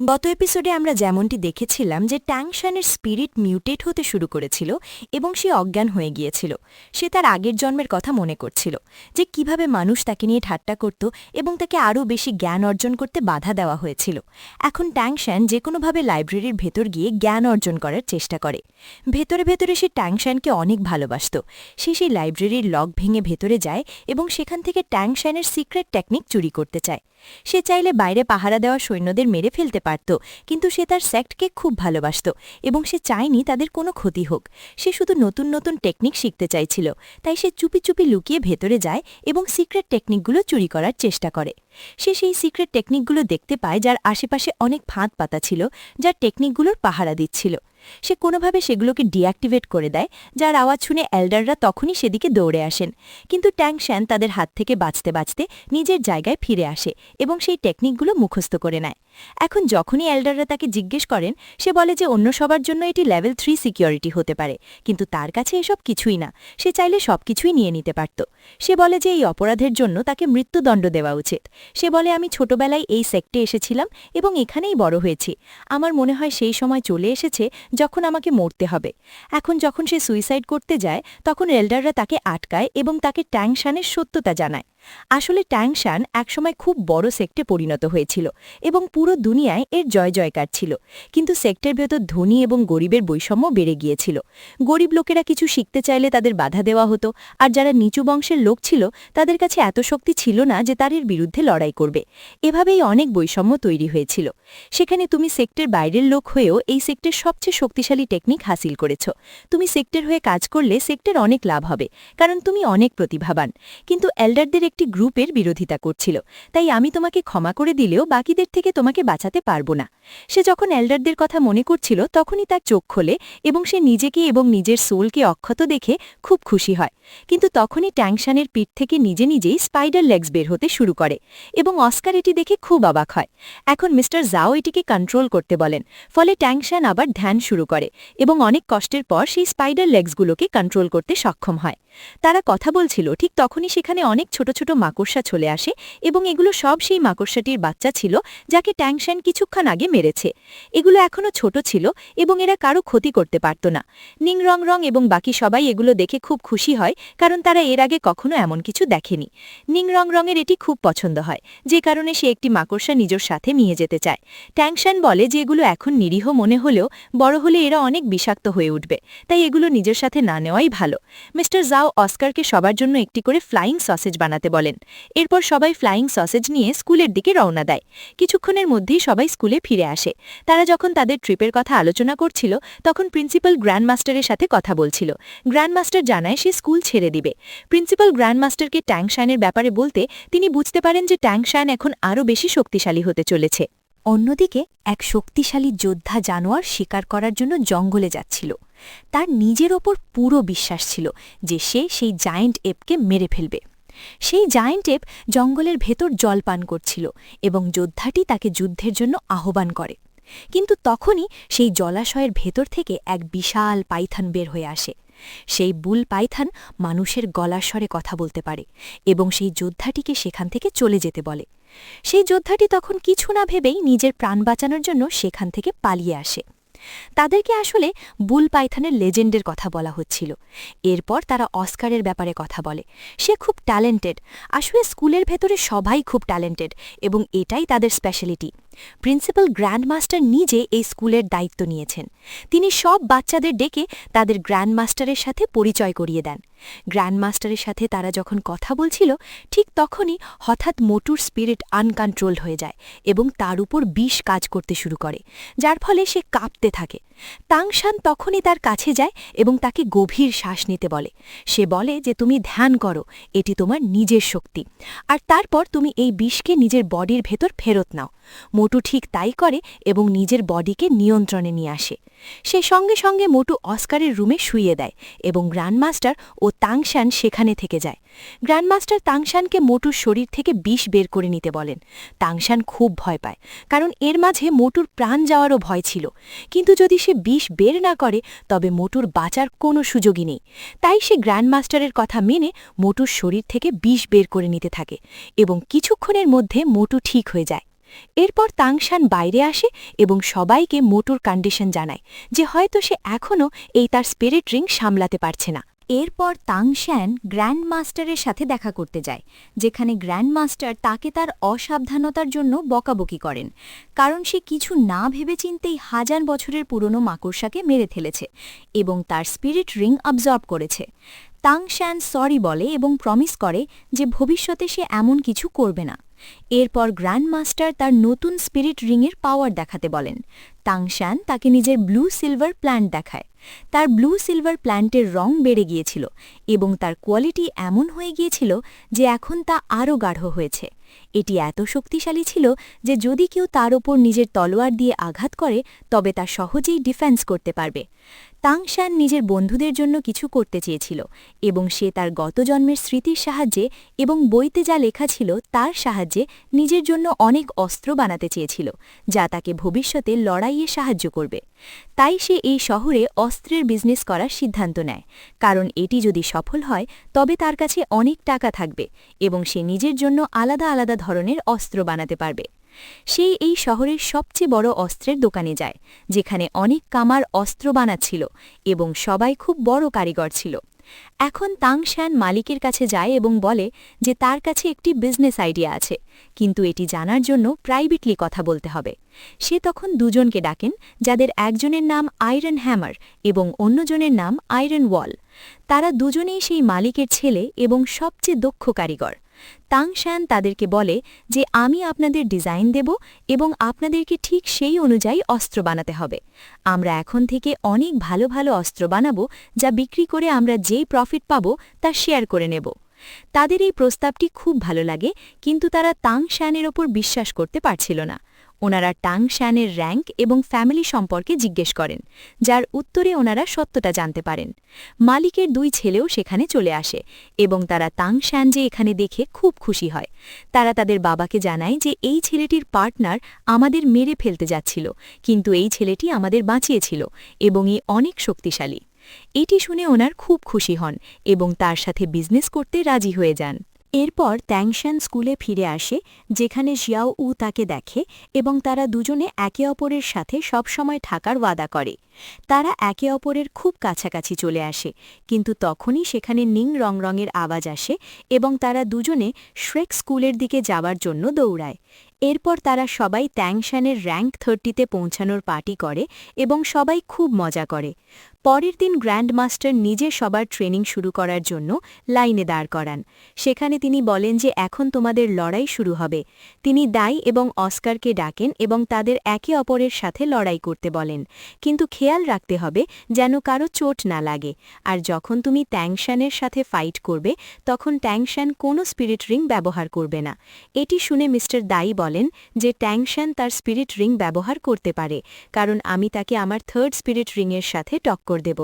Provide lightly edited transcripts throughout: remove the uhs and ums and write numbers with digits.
গত এপিসোডে আমরা যেমনটি দেখেছিলাম যে ট্যাংশানের স্পিরিট মিউটেট হতে শুরু করেছিল এবং সে অজ্ঞান হয়ে গিয়েছিল। সে তার আগের জন্মের কথা মনে করছিল, যে কিভাবে মানুষ তাকে নিয়ে ঠাট্টা করত এবং তাকে আরও বেশি জ্ঞান অর্জন করতে বাধা দেওয়া হয়েছিল। এখন ট্যাংশান যে কোনোভাবে লাইব্রেরির ভেতর গিয়ে জ্ঞান অর্জন করার চেষ্টা করে। ভেতরে ভেতরে সে ট্যাংশানকে অনেক ভালোবাসত। সে সেই লাইব্রেরির লক ভেঙে ভেতরে যায় এবং সেখান থেকে ট্যাংশানের সিক্রেট টেকনিক চুরি করতে চায়। সে চাইলে বাইরে পাহারা দেওয়া সৈন্যদের মেরে ফেলতে পারত, কিন্তু সে তার সেক্টকে খুব ভালোবাসত এবং সে চায়নি তাদের কোনো ক্ষতি হোক। সে শুধু নতুন নতুন টেকনিক শিখতে চাইছিল, তাই সে চুপি চুপি লুকিয়ে ভেতরে যায় এবং সিক্রেট টেকনিকগুলো চুরি করার চেষ্টা করে। সে সেই সিক্রেট টেকনিকগুলো দেখতে পায়, যার আশেপাশে অনেক ফাঁদ পাতা ছিল, যার টেকনিকগুলোর পাহারা দিচ্ছিল। সে কোনোভাবে সেগুলোকে ডিঅ্যাক্টিভেট করে দেয়, যার আওয়াজ শুনে এল্ডাররা তখনই সেদিকে দৌড়ে আসেন। কিন্তু ট্যাংশান তাদের হাত থেকে বাঁচতে বাঁচতে নিজের জায়গায় ফিরে আসে এবং সেই টেকনিকগুলো মুখস্থ করে নেয়। এখন যখনই এল্ডাররা তাকে জিজ্ঞেস করেন, সে বলে যে অন্য সবার জন্য এটি লেভেল 3 সিকিউরিটি হতে পারে, কিন্তু তার কাছে এসব কিছুই না। সে চাইলে সবকিছুই নিয়ে নিতে পারত। সে বলে যে এই অপরাধের জন্য তাকে মৃত্যুদণ্ড দেওয়া উচিত। সে বলে, আমি ছোটবেলায় এই সেক্টে এসেছিলাম এবং এখানেই বড় হয়েছি। আমার মনে হয় সেই সময় চলে এসেছে যখন আমাকে মরতে হবে। এখন যখন সে সুইসাইড করতে যায়, তখন এল্ডাররা তাকে আটকায় এবং তাকে ট্যাংশানের সত্যতা জানায়। আসলে ট্যাংশান একসময় খুব বড় সেক্টে পরিণত হয়েছিল এবং পুরো দুনিয়ায় এর জয় জয়কার ছিল। কিন্তু সেক্টের ভেতর ধনী এবং গরিবের বৈষম্য বেড়ে গিয়েছিল। গরিব লোকেরা কিছু শিখতে চাইলে তাদের বাধা দেওয়া হতো, আর যারা নিচু বংশের লোক ছিল তাদের কাছে এত শক্তি ছিল না যে তাদের বিরুদ্ধে লড়াই করবে। এভাবেই অনেক বৈষম্য তৈরি হয়েছিল। সেখানে তুমি সেক্টের বাইরের লোক হয়েও এই সেক্টের সবচেয়ে শক্তিশালী টেকনিক হাসিল করেছ। তুমি সেক্টের হয়ে কাজ করলে সেক্টের অনেক লাভ হবে, কারণ তুমি অনেক প্রতিভাবান। কিন্তু এল্ডারদের একটি গ্রুপের বিরোধিতা করছিল, তাই আমি তোমাকে ক্ষমা করে দিলেও বাকিদের থেকে তোমাকে বাঁচাতে পারব না। সে যখন এল্ডারদের কথা মনে করছিল, তখনই তার চোখ খোলে এবং সে নিজেকে এবং নিজের সোলকে অক্ষত দেখে খুব খুশি হয়। কিন্তু তখনই ট্যাংশানের পিঠ থেকে নিজে নিজেই স্পাইডার লেগস বের হতে শুরু করে এবং অস্কার এটি দেখে খুব অবাক হয়। এখন মিস্টার জাও এটিকে কন্ট্রোল করতে বলেন, ফলে ট্যাংশান আবার ধ্যান শুরু করে এবং অনেক কষ্টের পর সেই স্পাইডার লেগসগুলোকে কন্ট্রোল করতে সক্ষম হয়। তারা কথা বলছিল, ঠিক তখনই সেখানে অনেক ছোট ছোট মাকড়সা চলে আসে এবং এগুলো সব সেই মাকড়সাটির বাচ্চা ছিল যাকে ট্যাংশান কিছুক্ষণ আগে মেরেছে। এগুলো এখনও ছোট ছিল এবং এরা কারো ক্ষতি করতে পারত না। নিং রং রং এবং বাকি সবাই এগুলো দেখে খুব খুশি হয়, কারণ তারা এর আগে কখনো এমন কিছু দেখেনি। নিং রং রঙের এটি খুব পছন্দ হয়, যে কারণে সে একটি মাকড়সা নিজের সাথে নিয়ে যেতে চায়। ট্যাংশান বলে যে এগুলো এখন নিরীহ মনে হলেও বড় হলে এরা অনেক বিষাক্ত হয়ে উঠবে, তাই এগুলো নিজের সাথে না নেওয়াই ভালো। মিস্টার জাও অস্কারকে সবার জন্য একটি করে ফ্লাইং সসেজ বানাতে বলেন। এরপর সবাই ফ্লাইং সসেজ নিয়ে স্কুলের দিকে রওনা দেয়। কিছুক্ষণের মধ্যেই সবাই স্কুলে ফিরে আসে। তারা যখন তাদের ট্রিপের কথা আলোচনা করছিল, তখন প্রিন্সিপাল গ্র্যান্ডমাস্টারের সাথে কথা বলছিল। গ্র্যান্ডমাস্টার জানায় সে স্কুল ছেড়ে দিবে। প্রিন্সিপাল গ্র্যান্ডমাস্টারকে ট্যাংশানের ব্যাপারে বলতে তিনি বুঝতে পারেন যে ট্যাংশান এখন আরও বেশি শক্তিশালী হতে চলেছে। অন্যদিকে এক শক্তিশালী যোদ্ধা জানোয়ার শিকার করার জন্য জঙ্গলে যাচ্ছিল। তার নিজের ওপর পুরো বিশ্বাস ছিল যে সে সেই জায়েন্ট এপকে মেরে ফেলবে। সেই জায়েন্ট এপ জঙ্গলের ভেতর জল পান করছিল এবং যোদ্ধাটি তাকে যুদ্ধের জন্য আহ্বান করে। কিন্তু তখনই সেই জলাশয়ের ভেতর থেকে এক বিশাল পাইথন বের হয়ে আসে। সেই বুল পাইথন মানুষের গলার স্বরে কথা বলতে পারে এবং সেই যোদ্ধাটিকে সেখান থেকে চলে যেতে বলে। সেই যোদ্ধাটি তখন কিছু না ভেবেই নিজের প্রাণ বাঁচানোর জন্য সেখান থেকে পালিয়ে আসে। তাদেরকে আসলে বুল পাইথনের লেজেন্ডের কথা বলা হচ্ছিল। এরপর তারা অস্কারের ব্যাপারে কথা বলে। সে খুব ট্যালেন্টেড। আসলে স্কুলের ভেতরে সবাই খুব ট্যালেন্টেড এবং এটাই তাদের স্পেশালিটি। প্রিন্সিপাল গ্র্যান্ডমাস্টার নিজে এই স্কুলের দায়িত্ব নিয়েছেন। তিনি সব বাচ্চাদের ডেকে তাদের গ্র্যান্ডমাস্টারের সাথে পরিচয় করিয়ে দেন। গ্র্যান্ডমাস্টারের সাথে তারা যখন কথা বলছিল, ঠিক তখনই হঠাৎ মোটুর স্পিরিট আনকন্ট্রোলড হয়ে যায় এবং তার উপর বিষ কাজ করতে শুরু করে, যার ফলে সে কাঁপতে থাকে। ট্যাংশান তখনই তার কাছে যায় এবং তাকে গভীর শ্বাস নিতে বলে। সে বলে যে তুমি ধ্যান করো, এটি তোমার নিজের শক্তি, আর তারপর তুমি এই বিষকে নিজের বডির ভেতর ফেরত নাও। মোটু ঠিক তাই করে এবং নিজের বডিকে নিয়ন্ত্রণে নিয়ে আসে। সে সঙ্গে সঙ্গে মোটু অস্কারের রুমে শুইয়ে দেয় এবং গ্র্যান্ডমাস্টার ও ট্যাংশান সেখানে থেকে যায়। গ্র্যান্ডমাস্টার ট্যাংশানকে মোটুর শরীর থেকে বিষ বের করে নিতে বলেন। ট্যাংশান খুব ভয় পায়, কারণ এর মাঝে মোটুর প্রাণ যাওয়ারও ভয় ছিল। কিন্তু যদি সে বিষ বের না করে, তবে মোটুর বাঁচার কোনো সুযোগই নেই। তাই সে গ্র্যান্ডমাস্টারের কথা মেনে মোটুর শরীর থেকে বিষ বের করে নিতে থাকে এবং কিছুক্ষণের মধ্যে মোটু ঠিক হয়ে যায়। এরপর তাংশান বাইরে আসে এবং সবাইকে মোটর কন্ডিশন জানায় যে হয়তো সে এখনও এই তার স্পিরিট রিং সামলাতে পারছে না। এরপর তাংশান গ্র্যান্ড মাস্টারের সাথে দেখা করতে যায়, যেখানে গ্র্যান্ড মাস্টার তাকে তার অসাবধানতার জন্য বকাবকি করেন, কারণ সে কিছু না ভেবেচিন্তেই হাজার বছরের পুরনো মাকড়সাকে মেরে ফেলেছে এবং তার স্পিরিট রিং অবজর্ব করেছে। তাংশান সরি বলে এবং প্রমিস করে যে ভবিষ্যতে সে এমন কিছু করবে না। এরপর গ্র্যান্ড মাস্টার তার নতুন স্পিরিট রিংয়ের পাওয়ার দেখাতে বলেন। তাংশান তাকে নিজের ব্লু সিলভার প্ল্যান্ট দেখায়। তার ব্লু সিলভার প্ল্যান্টের রং বেড়ে গিয়েছিল এবং তার কোয়ালিটি এমন হয়ে গিয়েছিল যে এখন তা আরও গাঢ় হয়েছে। এটি এত শক্তিশালী ছিল যে যদি কেউ তার ওপর নিজের তলোয়ার দিয়ে আঘাত করে তবে তা সহজেই ডিফেন্স করতে পারবে। তাংশান নিজের বন্ধুদের জন্য কিছু করতে চেয়েছিল এবং সে তার গত জন্মের স্মৃতির সাহায্যে এবং বইতে যা লেখা ছিল তার সাহায্যে নিজের জন্য অনেক অস্ত্র বানাতে চেয়েছিল, যা তাকে ভবিষ্যতে লড়াইয়ে সাহায্য করবে। তাই সে এই শহরে অস্ত্রের বিজনেস করার সিদ্ধান্ত নেয়, কারণ এটি যদি সফল হয় তবে তার কাছে অনেক টাকা থাকবে এবং সে নিজের জন্য আলাদা আলাদা ধরনের অস্ত্র বানাতে পারবে। সে এই শহরের সবচেয়ে বড় অস্ত্রের দোকানে যায়, যেখানে অনেক কামার অস্ত্র বানাচ্ছিল এবং সবাই খুব বড় কারিগর ছিল। এখন তাংশান মালিকের কাছে যায় এবং বলে যে তার কাছে একটি বিজনেস আইডিয়া আছে, কিন্তু এটি জানার জন্য প্রাইভেটলি কথা বলতে হবে। সে তখন দুজনকে ডাকেন, যাদের একজনের নাম আয়রন হ্যামার এবং অন্যজনের নাম আয়রন ওয়াল। তারা দুজনেই সেই মালিকের ছেলে এবং সবচেয়ে দক্ষ কারিগর। তাংশান তাদেরকে বলে যে আমি আপনাদের ডিজাইন দেব এবং আপনাদেরকে ঠিক সেই অনুযায়ী অস্ত্র বানাতে হবে। আমরা এখন থেকে অনেক ভালো ভালো অস্ত্র বানাবো, যা বিক্রি করে আমরা যেই প্রফিট পাব তা শেয়ার করে নেব। তাদের এই প্রস্তাবটি খুব ভালো লাগে, কিন্তু তারা তাংশানের ওপর বিশ্বাস করতে পারছিল না। ওনারা তাংশানের র্যাঙ্ক এবং ফ্যামিলি সম্পর্কে জিজ্ঞেস করেন, যার উত্তরে ওনারা সত্যটা জানতে পারেন। মালিকের দুই ছেলেও সেখানে চলে আসে এবং তারা তাংশান যে এখানে দেখে খুব খুশি হয়। তারা তাদের বাবাকে জানায় যে এই ছেলেটির পার্টনার আমাদের মেরে ফেলতে যাচ্ছিল, কিন্তু এই ছেলেটি আমাদের বাঁচিয়েছিল এবং এ অনেক শক্তিশালী। এটি শুনে ওনার খুব খুশি হন এবং তার সাথে বিজনেস করতে রাজি হয়ে যান। এরপর তাংশান স্কুলে ফিরে আসে, যেখানে জিয়াও উ তাকে দেখে এবং তারা দুজনে একে অপরের সাথে সবসময় থাকার ওয়াদা করে। তারা একে অপরের খুব কাছাকাছি চলে আসে, কিন্তু তখনই সেখানে নিং রং রঙের আওয়াজ আসে এবং তারা দুজনে শ্রেক স্কুলের দিকে যাওয়ার জন্য দৌড়ায়। এরপর তারা সবাই তাংশানের র্যাঙ্ক 30-তে পৌঁছানোর পার্টি করে এবং সবাই খুব মজা করে। পরের দিন গ্র্যান্ড মাস্টার নিজে সবার ট্রেনিং শুরু করার জন্য লাইনে দাঁড় করান। সেখানে তিনি বলেন যে এখন তোমাদের লড়াই শুরু হবে। তিনি দাই এবং অস্কারকে ডাকেন এবং তাদের একে অপরের সাথে লড়াই করতে বলেন, কিন্তু খেয়াল রাখতে হবে যেন কারো চোট না লাগে। আর যখন তুমি তাংশানের সাথে ফাইট করবে তখন তাংশান কোনো স্পিরিট রিং ব্যবহার করবে না। এটি শুনে মিস্টার দাই বলেন যে তাংশান তার স্পিরিট রিং ব্যবহার করতে পারে, কারণ আমি তাকে আমার থার্ড স্পিরিট রিংয়ের সাথে টক্কর দেব।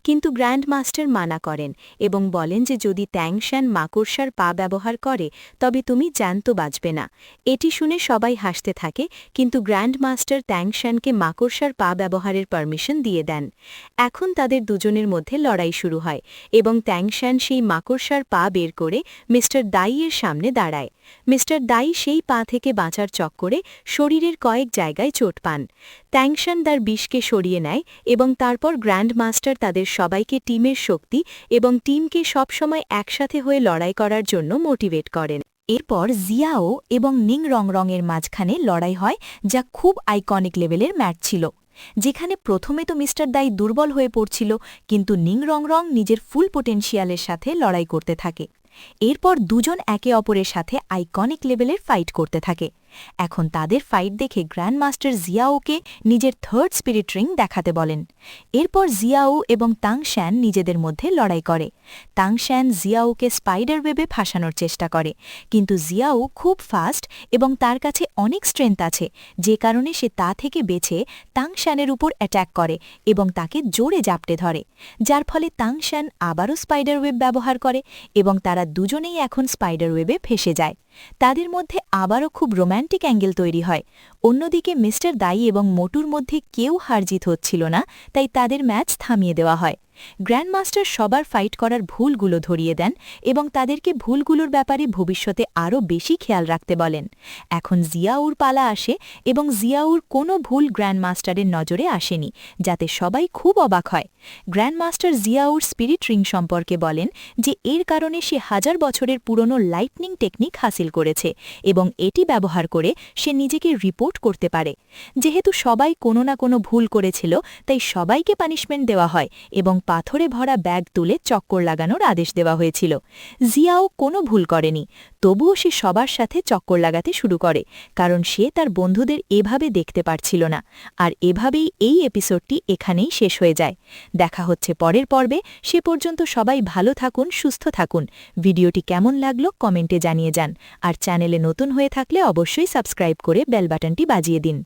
কিন্তু গ্র্যান্ড মাস্টার মানা করেন এবং বলেন যে যদি তাংশান মাকড়সার পা ব্যবহার করে তবে তুমি জ্যান্ত বাঁচবে না। এটি শুনে সবাই হাসতে থাকে, কিন্তু গ্র্যান্ড মাস্টার তাংশানকে মাকড়সার পা ব্যবহারের পারমিশন দিয়ে দেন। এখন তাদের দুজনের মধ্যে লড়াই শুরু হয় এবং তাংশান সেই মাকড়সার পা বের করে মিস্টার দাইয়ের সামনে দাঁড়ায়। মিস্টার দাই সেই পা থেকে বাঁচার চক্করে শরীরের কয়েক জায়গায় চোট পান। তাংশান তার বিষকে সরিয়ে নেয় এবং তারপর গ্র্যান্ড মাস্টার তাদের সবাইকে টিমের শক্তি এবং টিমকে সবসময় একসাথে হয়ে লড়াই করার জন্য মোটিভেট করেন। এরপর জিয়াও এবং নিং রং রঙের মাঝখানে লড়াই হয়, যা খুব আইকনিক লেভেলের ম্যাচ ছিল। যেখানে প্রথমে তো মিস্টার দাই দুর্বল হয়ে পড়ছিল, কিন্তু নিং রং রং নিজের ফুল পোটেনশিয়ালের সাথে লড়াই করতে থাকে। এরপর দুজন একে অপরের সাথে আইকনিক লেভেলের ফাইট করতে থাকে। এখন তাদের ফাইট দেখে গ্র্যান্ড মাস্টার জিয়াওকে নিজের থার্ড স্পিরিট রিং দেখাতে বলেন। এরপর জিয়াও এবং তাংশান নিজেদের মধ্যে লড়াই করে। তাংশান জিয়াওকে স্পাইডার ওয়েবে ফাঁসানোর চেষ্টা করে, কিন্তু জিয়াও খুব ফাস্ট এবং তার কাছে অনেক স্ট্রেংথ আছে, যে কারণে সে তা থেকে বেছে তাংশানের উপর অ্যাট্যাক করে এবং তাকে জোরে জাপটে ধরে, যার ফলে তাংশান আবারও স্পাইডার ওয়েব ব্যবহার করে এবং তারা দুজনেই এখন স্পাইডার ওয়েবে ফেসে যায়। তাদের মধ্যে আবারও খুব রোম্যান্টিক অ্যাঙ্গেল তৈরি হয়। অন্যদিকে মিস্টার দাই এবং মোটুর মধ্যে কেউ হারজিত হচ্ছিল না, তাই তাদের ম্যাচ থামিয়ে দেওয়া হয়। গ্র্যান্ডমাস্টার সবার ফাইট করার ভুলগুলো ধরিয়ে দেন এবং তাদেরকে ভুলগুলোর ব্যাপারে ভবিষ্যতে আরও বেশি খেয়াল রাখতে বলেন। এখন জিয়াউর পালা আসে এবং জিয়াউর কোনো ভুল গ্র্যান্ডমাস্টারের নজরে আসেনি, যাতে সবাই খুব অবাক হয়। গ্র্যান্ডমাস্টার জিয়াউর স্পিরিট রিং সম্পর্কে বলেন যে এর কারণে সে 1000 বছরের পুরনো লাইটনিং টেকনিক হাসিল করেছে এবং এটি ব্যবহার করে সে নিজেকে রিপোর্ট করতে পারে। যেহেতু সবাই কোনো না কোনো ভুল করেছিল, তাই সবাইকে পানিশমেন্ট দেওয়া হয় এবং পাথরে ভরা ব্যাগ তুলে চক্কর লাগানোর আদেশ দেওয়া হয়েছিল। জিয়াও কোনো ভুল করেনি, তবুও সে সবার সাথে চক্কর লাগাতে শুরু করে, কারণ সে তার বন্ধুদের এভাবে দেখতে পারছিল না। আর এভাবেই এই এপিসোডটি এখানেই শেষ হয়ে যায়। দেখা হচ্ছে পরের পর্বে। সে পর্যন্ত সবাই ভালো থাকুন, সুস্থ থাকুন। ভিডিওটি কেমন লাগলো কমেন্টে জানিয়ে যান। আর চ্যানেলে নতুন হয়ে থাকলে অবশ্যই সাবস্ক্রাইব করে বেল বাটনটি বাজিয়ে দিন।